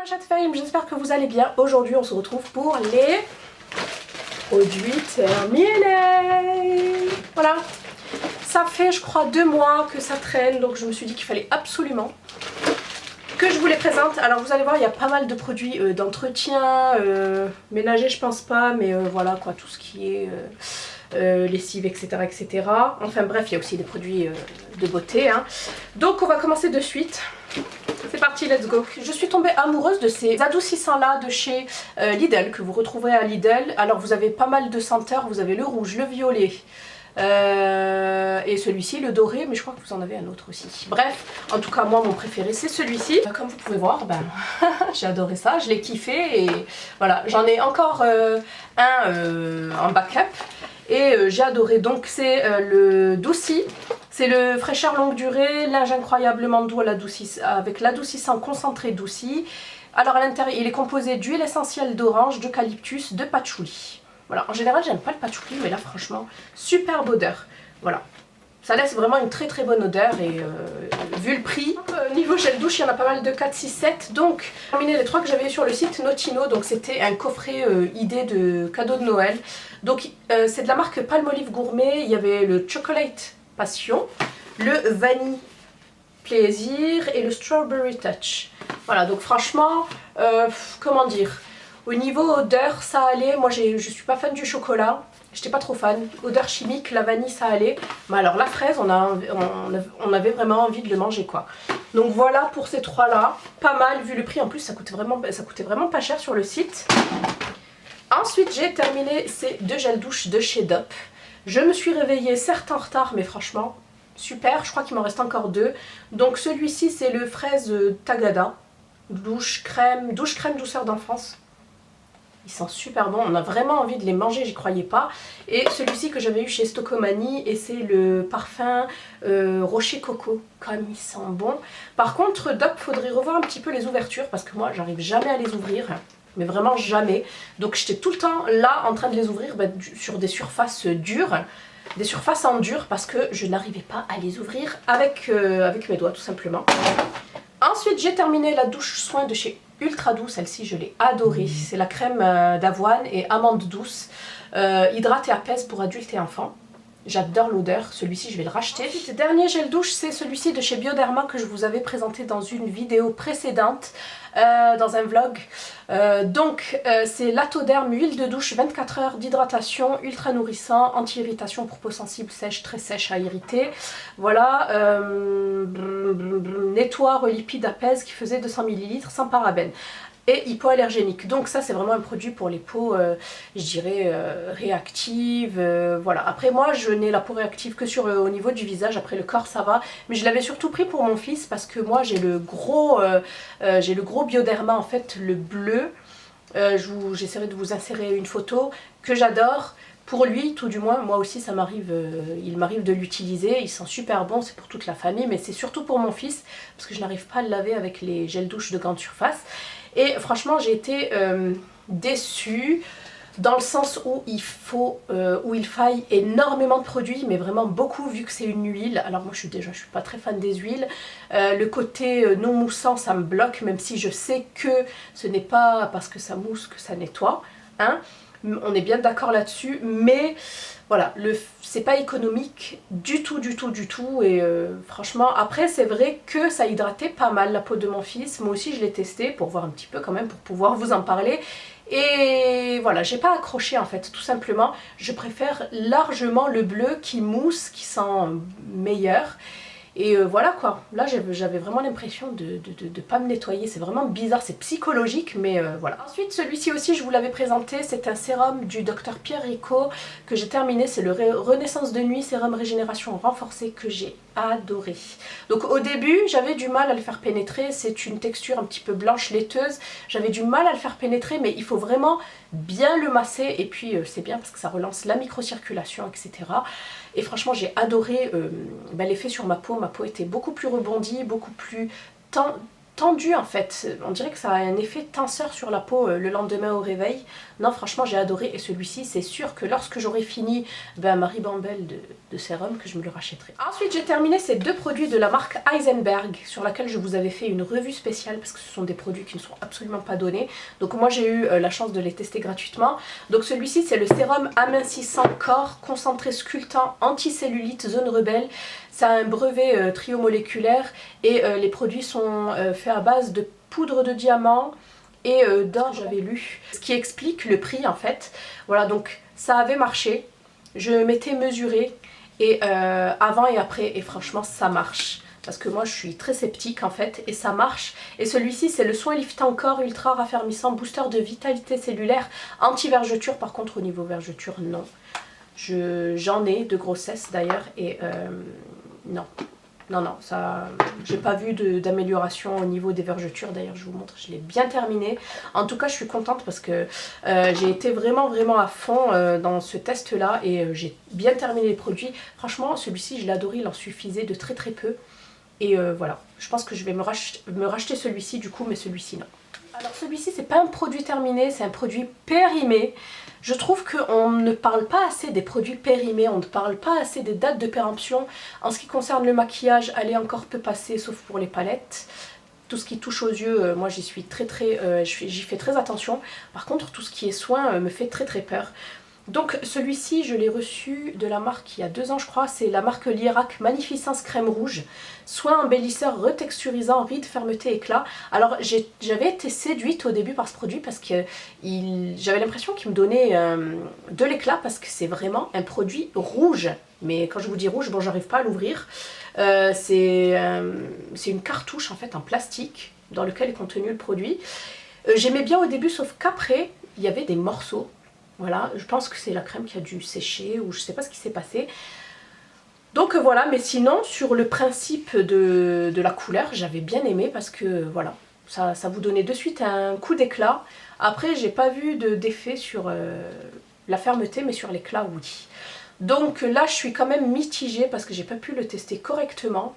ma chatte fame, j'espère que vous allez bien. Aujourd'hui on se retrouve pour les produits terminés. Voilà, ça fait je crois 2 mois que ça traîne, donc je me suis dit qu'il fallait absolument que je vous les présente. Alors vous allez voir, il y a pas mal de produits d'entretien, ménager je pense pas, mais voilà quoi, tout ce qui est lessive, etc., etc. Enfin bref, il y a aussi des produits de beauté, hein. Donc on va commencer de suite. C'est parti, let's go. Je suis tombée amoureuse de ces adoucissants là de chez Lidl, que vous retrouverez à Lidl. Alors vous avez pas mal de senteurs, vous avez le rouge, le violet, et celui-ci, le doré, mais je crois que vous en avez un autre aussi. Bref, en tout cas moi mon préféré c'est celui-ci. Comme vous pouvez voir, ben, j'ai adoré ça, je l'ai kiffé et voilà, j'en ai encore un en backup. Et j'ai adoré, donc c'est le Douci, c'est le fraîcheur longue durée, linge incroyablement doux avec l'adoucissant concentré Douci. Alors à l'intérieur il est composé d'huile essentielle d'orange, d'eucalyptus, de patchouli. Voilà, en général j'aime pas le patchouli, mais là franchement, superbe odeur. Voilà, ça laisse vraiment une très très bonne odeur et vu le prix, niveau gel douche il y en a pas mal de 4, 6, 7. Donc j'ai terminé les 3 que j'avais sur le site Notino, donc c'était un coffret idée de cadeau de Noël. Donc c'est de la marque Palmolive Gourmet, il y avait le Chocolate Passion, le Vanille Plaisir et le Strawberry Touch. Voilà, donc franchement, comment dire, au niveau odeur ça allait, moi je suis pas fan du chocolat. J'étais pas trop fan. Odeur chimique, la vanille ça allait. Mais alors la fraise, on avait vraiment envie de le manger quoi. Donc voilà pour ces 3 là. Pas mal vu le prix. En plus ça coûtait vraiment pas cher sur le site. Ensuite j'ai terminé ces 2 gels douche de chez Dop. Je me suis réveillée certes en retard, mais franchement super. Je crois qu'il m'en reste encore 2. Donc celui-ci c'est le fraise Tagada. Douche crème douceur d'enfance. Ils sont super bons, on a vraiment envie de les manger, j'y croyais pas. Et celui-ci que j'avais eu chez Stocomanie, et c'est le parfum Rocher Coco, comme ils sont bons. Par contre, Dop, faudrait revoir un petit peu les ouvertures, parce que moi, j'arrive jamais à les ouvrir, mais vraiment jamais. Donc j'étais tout le temps là, en train de les ouvrir sur des surfaces dures, des surfaces en dur, parce que je n'arrivais pas à les ouvrir avec mes doigts, tout simplement. Ensuite, j'ai terminé la douche soin de chez Ultra Doux, celle-ci je l'ai adorée. C'est la crème d'avoine et amande douce, hydrate et apaise pour adultes et enfants. J'adore l'odeur, celui-ci je vais le racheter. Ensuite, le dernier gel douche, c'est celui-ci de chez Bioderma que je vous avais présenté dans une vidéo précédente, dans un vlog. C'est l'Atoderm huile de douche 24 heures d'hydratation, ultra nourrissant, anti-irritation pour peau sensible, sèche, très sèche à irriter. Voilà, nettoie, relipide, apaise, qui faisait 200 ml sans parabènes. Et hypoallergénique, donc ça c'est vraiment un produit pour les peaux, je dirais réactives, voilà. Après moi je n'ai la peau réactive que au niveau du visage, après le corps ça va, mais je l'avais surtout pris pour mon fils parce que moi j'ai le gros Bioderma en fait, le bleu. J'essaierai de vous insérer une photo que j'adore. Pour lui, tout du moins, moi aussi ça m'arrive, il m'arrive de l'utiliser, ils sont super bons, c'est pour toute la famille, mais c'est surtout pour mon fils, parce que je n'arrive pas à le laver avec les gels douche de grande surface. Et franchement j'ai été déçue, dans le sens où il faille énormément de produits, mais vraiment beaucoup vu que c'est une huile. Alors moi je suis pas très fan des huiles, le côté non moussant ça me bloque, même si je sais que ce n'est pas parce que ça mousse que ça nettoie, hein. On est bien d'accord là-dessus, mais voilà, c'est pas économique du tout, et franchement, après c'est vrai que ça hydratait pas mal la peau de mon fils, moi aussi je l'ai testé pour voir un petit peu quand même, pour pouvoir vous en parler, et voilà, j'ai pas accroché en fait, tout simplement, je préfère largement le bleu qui mousse, qui sent meilleur. Et voilà quoi, là j'avais vraiment l'impression de pas me nettoyer, c'est vraiment bizarre, c'est psychologique, mais voilà. Ensuite celui-ci aussi je vous l'avais présenté, c'est un sérum du Dr Pierre Rico que j'ai terminé, c'est le Renaissance de nuit sérum régénération renforcée que j'ai adoré. Donc au début j'avais du mal à le faire pénétrer, c'est une texture un petit peu blanche laiteuse, j'avais du mal à le faire pénétrer, mais il faut vraiment bien le masser, et puis c'est bien parce que ça relance la microcirculation, etc. Et franchement j'ai adoré l'effet sur ma peau était beaucoup plus rebondie, beaucoup plus tendu en fait, on dirait que ça a un effet tenseur sur la peau le lendemain au réveil. Non franchement j'ai adoré et celui-ci c'est sûr que lorsque j'aurai fini ma ribambelle de sérum que je me le rachèterai. Ensuite j'ai terminé ces deux produits de la marque Heisenberg sur laquelle je vous avais fait une revue spéciale parce que ce sont des produits qui ne sont absolument pas donnés. Donc moi j'ai eu la chance de les tester gratuitement. Donc celui-ci c'est le sérum amincissant corps, concentré sculptant, anticellulite, zone rebelle. Ça a un brevet triomoléculaire et les produits sont faits à base de poudre de diamant et d'or, j'avais lu. Ce qui explique le prix en fait. Voilà, donc ça avait marché. Je m'étais mesurée et avant et après et franchement ça marche. Parce que moi je suis très sceptique en fait et ça marche. Et celui-ci c'est le soin liftant corps ultra raffermissant, booster de vitalité cellulaire, anti-vergeture. Par contre au niveau vergeture non. J'en ai de grossesse d'ailleurs et non, ça, j'ai pas vu d'amélioration au niveau des vergetures. D'ailleurs je vous montre, je l'ai bien terminé. En tout cas je suis contente parce que j'ai été vraiment à fond dans ce test là et j'ai bien terminé les produits. Franchement celui-ci je l'ai adoré, il en suffisait de très peu. Et voilà, je pense que je vais me racheter celui-ci du coup, mais celui-ci non. Alors celui-ci c'est pas un produit terminé, c'est un produit périmé. Je trouve qu'on ne parle pas assez des produits périmés, on ne parle pas assez des dates de péremption. En ce qui concerne le maquillage, elle est encore peu passée, sauf pour les palettes. Tout ce qui touche aux yeux, moi j'y suis j'y fais très attention. Par contre, tout ce qui est soin me fait très peur. Donc celui-ci, je l'ai reçu de la marque il y a 2 ans je crois, c'est la marque Lierac Magnificence Crème Rouge. Soin embellisseur retexturisant, rides, fermeté, éclat. Alors j'avais été séduite au début par ce produit parce que j'avais l'impression qu'il me donnait de l'éclat parce que c'est vraiment un produit rouge. Mais quand je vous dis rouge, bon j'arrive pas à l'ouvrir. C'est une cartouche en fait en plastique dans lequel est contenu le produit. J'aimais bien au début sauf qu'après il y avait des morceaux. Voilà, je pense que c'est la crème qui a dû sécher ou je sais pas ce qui s'est passé. Donc voilà, mais sinon sur le principe de la couleur, j'avais bien aimé parce que voilà, ça vous donnait de suite un coup d'éclat. Après j'ai pas vu d'effet sur la fermeté mais sur l'éclat oui. Donc là je suis quand même mitigée parce que j'ai pas pu le tester correctement.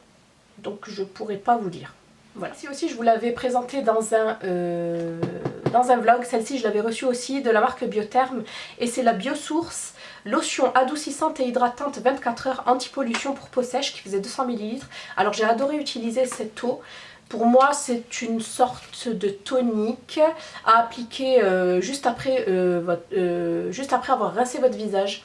Donc je pourrais pas vous dire. Voilà. Ici aussi je vous l'avais présenté dans un vlog, celle-ci je l'avais reçue aussi de la marque Biotherm et c'est la Biosource lotion adoucissante et hydratante 24 heures anti-pollution pour peau sèche qui faisait 200 ml. Alors j'ai adoré utiliser cette eau. Pour moi c'est une sorte de tonique à appliquer juste après avoir rincé votre visage.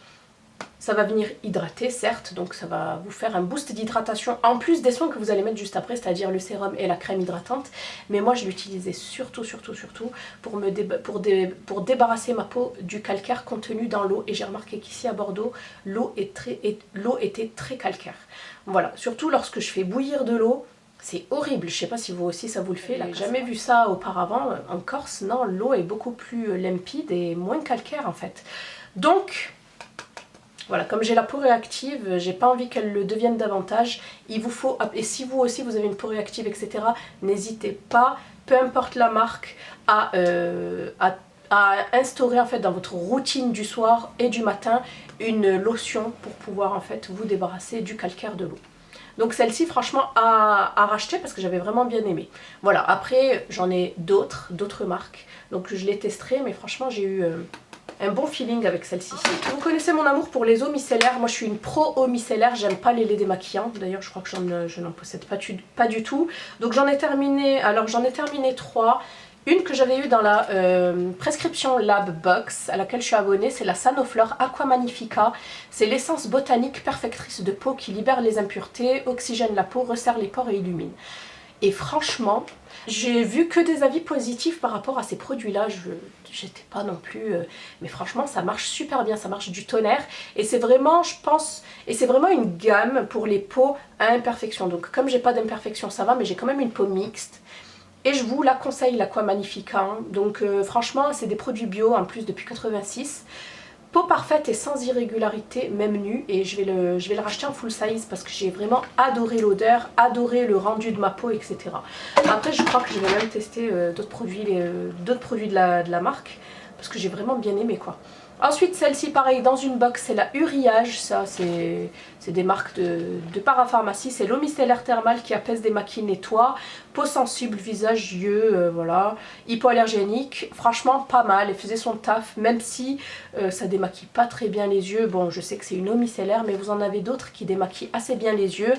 Ça va venir hydrater certes, donc ça va vous faire un boost d'hydratation en plus des soins que vous allez mettre juste après, c'est-à-dire le sérum et la crème hydratante. Mais moi je l'utilisais surtout pour débarrasser ma peau du calcaire contenu dans l'eau. Et j'ai remarqué qu'ici à Bordeaux, l'eau était très calcaire. Voilà, surtout lorsque je fais bouillir de l'eau. C'est horrible, je sais pas si vous aussi ça vous le fait, j'ai jamais vu ça auparavant en Corse. Non, l'eau est beaucoup plus limpide et moins calcaire en fait. Donc voilà, comme j'ai la peau réactive, j'ai pas envie qu'elle le devienne davantage. Il vous faut, et si vous aussi vous avez une peau réactive, etc., n'hésitez pas, peu importe la marque, à instaurer en fait dans votre routine du soir et du matin une lotion pour pouvoir en fait vous débarrasser du calcaire de l'eau. Donc celle-ci franchement à racheter parce que j'avais vraiment bien aimé. Voilà, après j'en ai d'autres marques, donc je les testerai, mais franchement j'ai eu un bon feeling avec celle-ci. Vous connaissez mon amour pour les eaux micellaires. Moi je suis une pro eau micellaire, j'aime pas les laits démaquillants. D'ailleurs je crois que je n'en possède pas du tout. Donc j'en ai terminé 3. Une que j'avais eue dans la prescription Lab Box à laquelle je suis abonnée, c'est la Sanoflore Aqua Magnifica. C'est l'essence botanique perfectrice de peau qui libère les impuretés, oxygène la peau, resserre les pores et illumine. Et franchement, j'ai vu que des avis positifs par rapport à ces produits-là. J'étais pas non plus... mais franchement, ça marche super bien, ça marche du tonnerre. Et c'est vraiment, je pense... Et c'est vraiment une gamme pour les peaux à imperfection. Donc comme j'ai pas d'imperfection, ça va, mais j'ai quand même une peau mixte. Et je vous la conseille, l'Aqua Magnifica. Hein. Donc franchement, c'est des produits bio en plus depuis 86. Peau parfaite et sans irrégularité, même nue, et je vais le racheter en full size parce que j'ai vraiment adoré l'odeur, adoré le rendu de ma peau, etc. Après je crois que je vais même tester d'autres produits de la marque parce que j'ai vraiment bien aimé quoi. Ensuite, celle-ci, pareil, dans une box, c'est la Uriage. Ça, c'est des marques de parapharmacie. C'est l'eau micellaire thermale qui apaise, démaquille, nettoie. Peau sensible, visage, yeux, voilà. Hypoallergénique. Franchement, pas mal. Elle faisait son taf, même si ça démaquille pas très bien les yeux. Bon, je sais que c'est une eau micellaire, mais vous en avez d'autres qui démaquillent assez bien les yeux.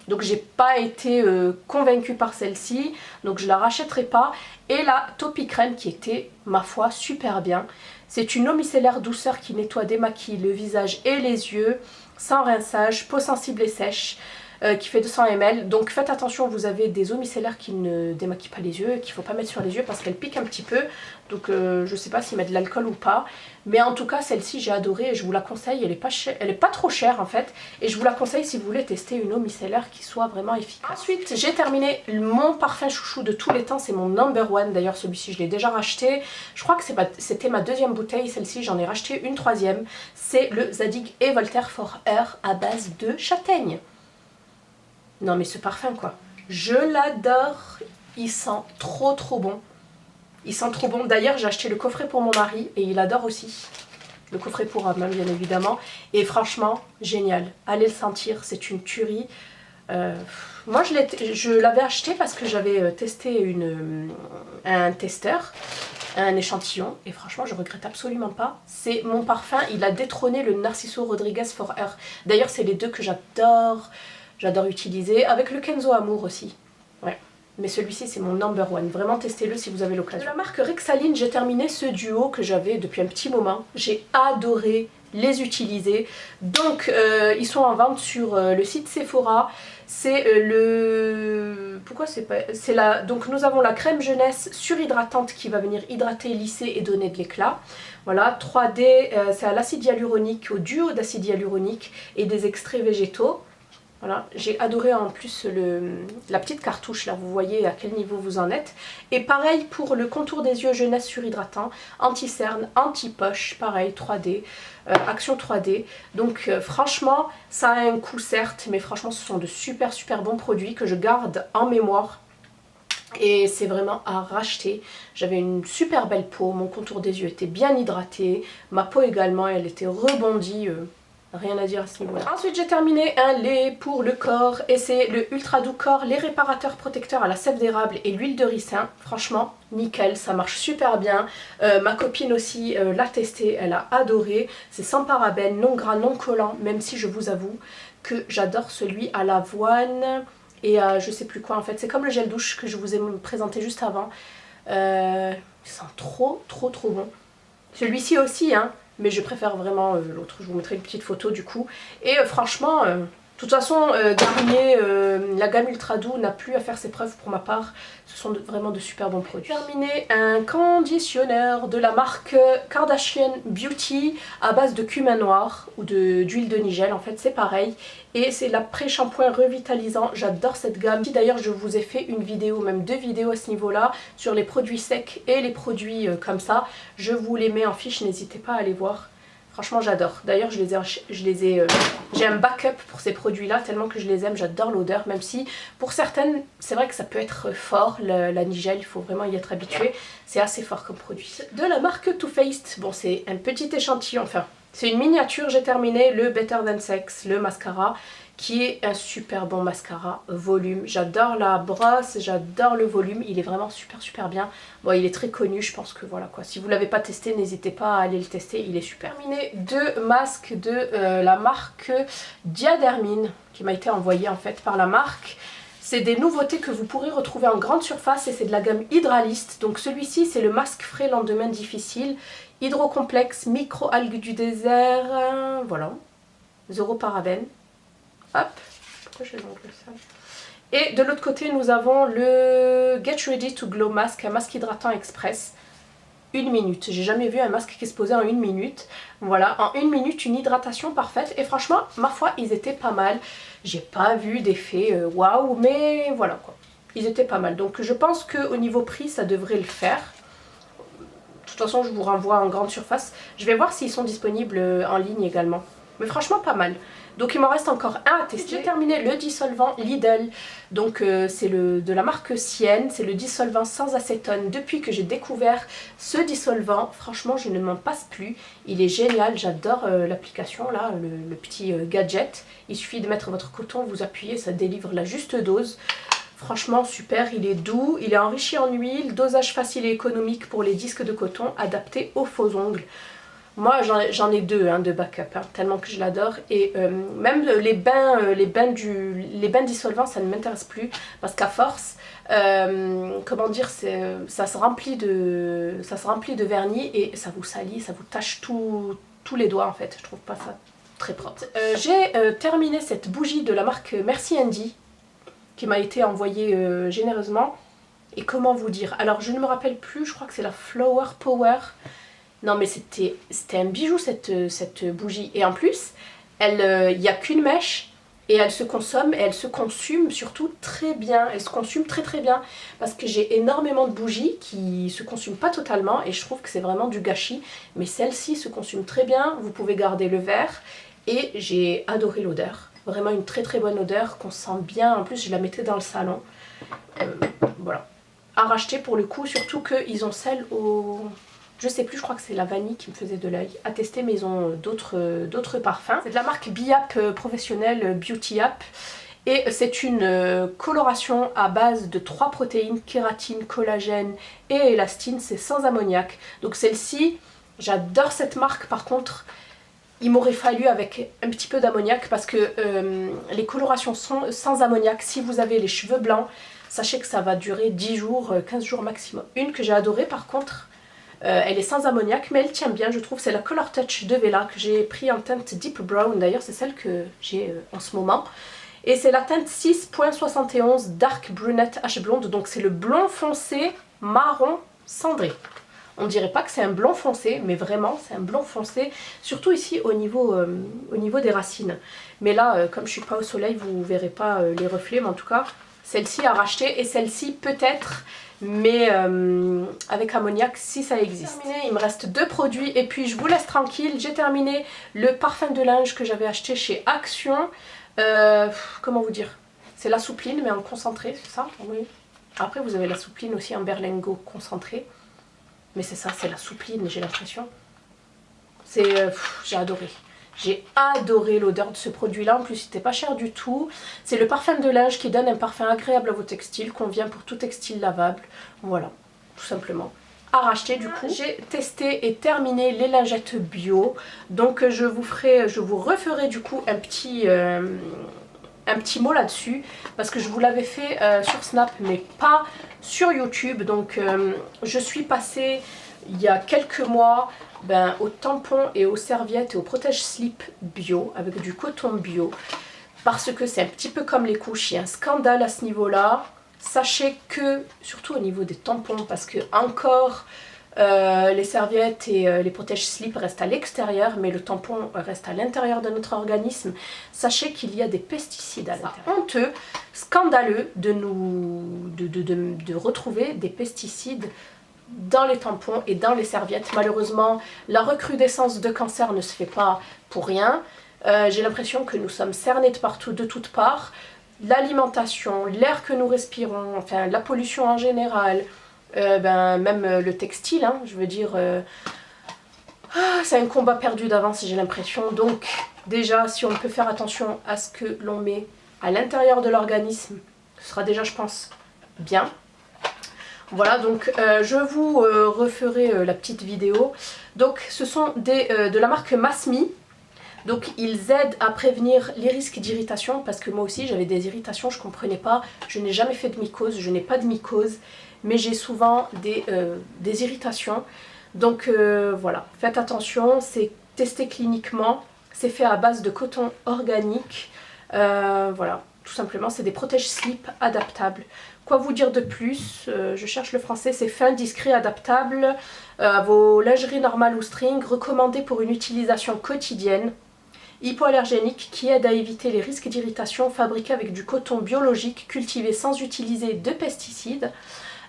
Donc j'ai pas été convaincue par celle-ci, donc je la rachèterai pas. Et la Topi Crème qui était, ma foi, super bien. C'est une eau micellaire douceur qui nettoie, démaquille le visage et les yeux, sans rinçage, peau sensible et sèche, qui fait 200 ml. Donc faites attention, vous avez des eaux micellaires qui ne démaquillent pas les yeux, qu'il ne faut pas mettre sur les yeux parce qu'elles piquent un petit peu. Donc je sais pas s'ils mettent de l'alcool ou pas. Mais en tout cas, celle-ci, j'ai adoré et je vous la conseille. Elle est pas trop chère en fait. Et je vous la conseille si vous voulez tester une eau micellaire qui soit vraiment efficace. Ensuite, j'ai terminé mon parfum chouchou de tous les temps. C'est mon number one. D'ailleurs, celui-ci, je l'ai déjà racheté. Je crois que c'était ma deuxième bouteille. Celle-ci, j'en ai racheté une troisième. C'est le Zadig et Voltaire For Air à base de châtaigne. Non mais ce parfum quoi. Je l'adore. Il sent trop bon. Il sent trop bon. D'ailleurs, j'ai acheté le coffret pour mon mari et il adore aussi. Le coffret pour homme, bien évidemment. Et franchement, génial. Allez le sentir, c'est une tuerie. Moi, je l'avais acheté parce que j'avais testé un testeur, un échantillon. Et franchement, je regrette absolument pas. C'est mon parfum. Il a détrôné le Narciso Rodriguez For Air. D'ailleurs, c'est les deux que j'adore utiliser. Avec le Kenzo Amour aussi. Ouais. Mais celui-ci c'est mon number one, vraiment testez-le si vous avez l'occasion. De la marque Rexaline, j'ai terminé ce duo que j'avais depuis un petit moment. J'ai adoré les utiliser. Donc ils sont en vente sur le site Sephora. C'est pourquoi c'est pas... Donc nous avons la crème jeunesse surhydratante qui va venir hydrater, lisser et donner de l'éclat. Voilà, 3D, c'est à l'acide hyaluronique, au duo d'acide hyaluronique et des extraits végétaux. Voilà, j'ai adoré en plus la petite cartouche, là vous voyez à quel niveau vous en êtes. Et pareil pour le contour des yeux jeunesse surhydratant, anti-cerne, anti-poche, pareil 3D, action 3D. Donc franchement ça a un coût certes, mais franchement ce sont de super bons produits que je garde en mémoire. Et c'est vraiment à racheter. J'avais une super belle peau, mon contour des yeux était bien hydraté, ma peau également elle était rebondie. Rien à dire à ce niveau-là. Ensuite, j'ai terminé un lait pour le corps et c'est le Ultra Doux Corps, les réparateurs protecteurs à la sève d'érable et l'huile de ricin. Franchement, nickel, ça marche super bien. Ma copine aussi l'a testé, elle a adoré. C'est sans parabènes, non gras, non collant, même si je vous avoue que j'adore celui à l'avoine et à je sais plus quoi en fait. C'est comme le gel douche que je vous ai présenté juste avant. Il sent trop bon. Celui-ci aussi, hein. Mais je préfère vraiment l'autre, je vous mettrai une petite photo du coup. Et franchement, de toute façon, Garnier, la gamme Ultra Doux n'a plus à faire ses preuves pour ma part. Ce sont vraiment de super bons produits. Terminé un conditionneur de la marque Kardashian Beauty à base de cumin noir ou d'huile de nigel. En fait, c'est pareil. Et c'est l'après-shampoing revitalisant. J'adore cette gamme. D'ailleurs, je vous ai fait une vidéo, même 2 vidéos à ce niveau-là, sur les produits secs et les produits comme ça. Je vous les mets en fiche, n'hésitez pas à aller voir. Franchement, j'adore. D'ailleurs, j'ai un backup pour ces produits-là, tellement que je les aime. J'adore l'odeur, même si pour certaines, c'est vrai que ça peut être fort, la nigel, il faut vraiment y être habitué. C'est assez fort comme produit. De la marque Too Faced, bon, c'est un petit échantillon, enfin, c'est une miniature. J'ai terminé le Better Than Sex, le mascara, qui est un super bon mascara volume. J'adore la brosse, j'adore le volume, il est vraiment super bien. Bon, il est très connu, je pense que voilà quoi. Si vous ne l'avez pas testé, n'hésitez pas à aller le tester, il est super. Terminé 2 masques de la marque Diadermine, qui m'a été envoyé en fait par la marque. C'est des nouveautés que vous pourrez retrouver en grande surface et c'est de la gamme Hydralist. Donc celui-ci, c'est le masque frais lendemain difficile, hydrocomplexe, micro-algues du désert, voilà, 0 parabènes. Hop, pourquoi j'ai l'ongle sale? Et de l'autre côté, nous avons le Get Ready to Glow Mask, un masque hydratant express. 1 minute. J'ai jamais vu un masque qui se posait en 1 minute. Voilà, en 1 minute, une hydratation parfaite. Et franchement, ma foi, ils étaient pas mal. J'ai pas vu d'effet waouh, mais voilà quoi. Ils étaient pas mal. Donc je pense qu'au niveau prix, ça devrait le faire. De toute façon, je vous renvoie en grande surface. Je vais voir s'ils sont disponibles en ligne également. Mais franchement, pas mal. Donc il m'en reste encore un à tester. J'ai terminé le dissolvant Lidl, donc c'est de la marque Sienne, c'est le dissolvant sans acétone. Depuis que j'ai découvert ce dissolvant, franchement je ne m'en passe plus, il est génial, j'adore l'application là, le petit gadget. Il suffit de mettre votre coton, vous appuyez, ça délivre la juste dose. Franchement super, il est doux, il est enrichi en huile, dosage facile et économique pour les disques de coton, adapté aux faux ongles. Moi j'en ai deux de backup, tellement que je l'adore. Et même les bains dissolvants, ça ne m'intéresse plus. Parce qu'à force, comment dire, ça se remplit de vernis et ça vous salit, ça vous tache tous les doigts en fait. Je trouve pas ça très propre. J'ai terminé cette bougie de la marque Merci Andy, qui m'a été envoyée généreusement. Et comment vous dire? Alors je ne me rappelle plus, je crois que c'est la Flower Power. Non mais c'était un bijou cette bougie. Et en plus, il n'y a qu'une mèche et elle se consomme et elle se consume surtout très bien. Elle se consume très très bien parce que j'ai énormément de bougies qui se consument pas totalement et je trouve que c'est vraiment du gâchis. Mais celle-ci se consume très bien, vous pouvez garder le verre et j'ai adoré l'odeur. Vraiment une très très bonne odeur qu'on sent bien. En plus je la mettais dans le salon. Voilà. À racheter pour le coup, surtout qu'ils ont celle au... Je sais plus, je crois que c'est la vanille qui me faisait de l'œil. À tester, mais ils ont d'autres parfums. C'est de la marque Biap Professionnel Beauty App. Et c'est une coloration à base de 3 protéines, kératine, collagène et élastine. C'est sans ammoniac. Donc celle-ci, j'adore cette marque. Par contre, il m'aurait fallu avec un petit peu d'ammoniac parce que les colorations sont sans ammoniac. Si vous avez les cheveux blancs, sachez que ça va durer 10 jours, 15 jours maximum. Une que j'ai adorée par contre, elle est sans ammoniac mais elle tient bien je trouve, c'est la Color Touch de Vela que j'ai pris en teinte Deep Brown, d'ailleurs c'est celle que j'ai en ce moment. Et c'est la teinte 6.71 Dark Brunette H Blonde, donc c'est le blond foncé marron cendré. On dirait pas que c'est un blond foncé, mais vraiment c'est un blond foncé, surtout ici au niveau des racines. Mais là, comme je suis pas au soleil, vous verrez pas les reflets, mais en tout cas, celle-ci à racheter et celle-ci peut-être, mais avec ammoniac si ça existe. Il me reste 2 produits et puis je vous laisse tranquille. J'ai terminé le parfum de linge que j'avais acheté chez Action. Comment vous dire? C'est la soupline mais en concentré, c'est ça? Oui. Après vous avez la soupline aussi en berlingot concentré. Mais c'est ça, c'est la soupline, j'ai l'impression. J'ai adoré. J'ai adoré l'odeur de ce produit-là. En plus, c'était pas cher du tout. C'est le parfum de linge qui donne un parfum agréable à vos textiles, convient pour tout textile lavable. Voilà, tout simplement. À racheter du coup. J'ai testé et terminé les lingettes bio. Donc je vous referai du coup un petit mot là-dessus parce que je vous l'avais fait sur Snap mais pas sur YouTube. Donc je suis passée il y a quelques mois aux tampons et aux serviettes et aux protège-slip bio avec du coton bio parce que c'est un petit peu comme les couches, il y a un scandale à ce niveau-là. Sachez que, surtout au niveau des tampons, parce que encore les serviettes et les protège-slip restent à l'extérieur, mais le tampon reste à l'intérieur de notre organisme. Sachez qu'il y a des pesticides à l'intérieur. Honteux, scandaleux de retrouver des pesticides dans les tampons et dans les serviettes. Malheureusement, la recrudescence de cancer ne se fait pas pour rien. J'ai l'impression que nous sommes cernés de partout, de toutes parts. L'alimentation, l'air que nous respirons, enfin la pollution en général, même le textile, hein, je veux dire, c'est un combat perdu d'avance, j'ai l'impression. Donc déjà, si on peut faire attention à ce que l'on met à l'intérieur de l'organisme, ce sera déjà, je pense, bien. Voilà, donc je vous referai la petite vidéo. Donc ce sont de la marque Masmi. Donc ils aident à prévenir les risques d'irritation parce que moi aussi j'avais des irritations, je ne comprenais pas. Je n'ai jamais fait de mycose, je n'ai pas de mycose, mais j'ai souvent des irritations. Donc voilà, faites attention, c'est testé cliniquement, c'est fait à base de coton organique. Voilà, tout simplement, c'est des protège-slip adaptables. Quoi vous dire de plus? Je cherche le français, c'est fin, discret, adaptable à vos lingeries normales ou string, recommandé pour une utilisation quotidienne. Hypoallergénique qui aide à éviter les risques d'irritation, fabriqué avec du coton biologique cultivé sans utiliser de pesticides.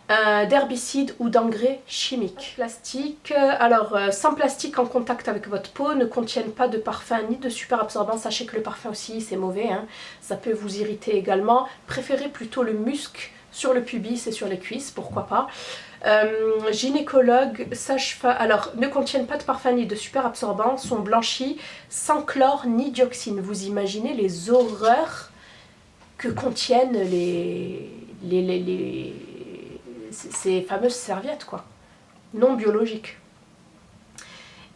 d'herbicides ou d'engrais chimiques. Plastique, alors sans plastique en contact avec votre peau, ne contiennent pas de parfum ni de super absorbant. Sachez que le parfum aussi c'est mauvais, hein. Ça peut vous irriter également. Préférez plutôt le musc sur le pubis et sur les cuisses, pourquoi pas. Gynécologue, sage-femme, alors ne contiennent pas de parfum ni de super absorbant, sont blanchis sans chlore ni dioxine. Vous imaginez les horreurs que contiennent ces fameuses serviettes, quoi, non biologiques.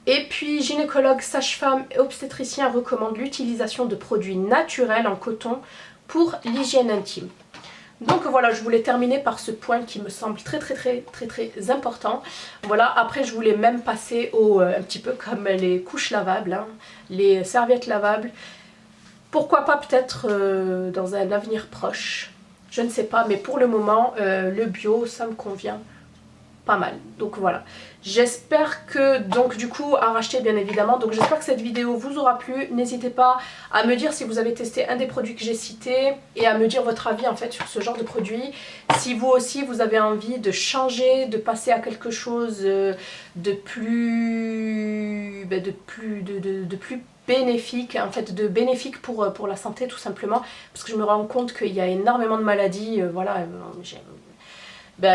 Et puis gynécologue, sage-femme et obstétricien recommandent l'utilisation de produits naturels en coton pour l'hygiène intime. Donc voilà, je voulais terminer par ce point qui me semble très important. Voilà, après je voulais même passer au un petit peu comme les couches lavables, hein, les serviettes lavables. Pourquoi pas peut-être dans un avenir proche, je ne sais pas, mais pour le moment le bio ça me convient pas mal. Donc voilà, j'espère que, donc du coup à racheter bien évidemment, donc j'espère que cette vidéo vous aura plu. N'hésitez pas à me dire si vous avez testé un des produits que j'ai cités et à me dire votre avis en fait sur ce genre de produit. Si vous aussi vous avez envie de changer, de passer à quelque chose de plus bénéfique, en fait de bénéfique pour la santé tout simplement, parce que je me rends compte qu'il y a énormément de maladies, voilà,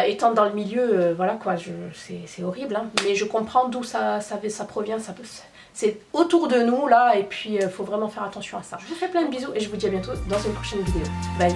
étant dans le milieu, voilà quoi, c'est horrible, hein, mais je comprends d'où ça provient, c'est autour de nous là, et puis il faut vraiment faire attention à ça. Je vous fais plein de bisous et je vous dis à bientôt dans une prochaine vidéo. Bye.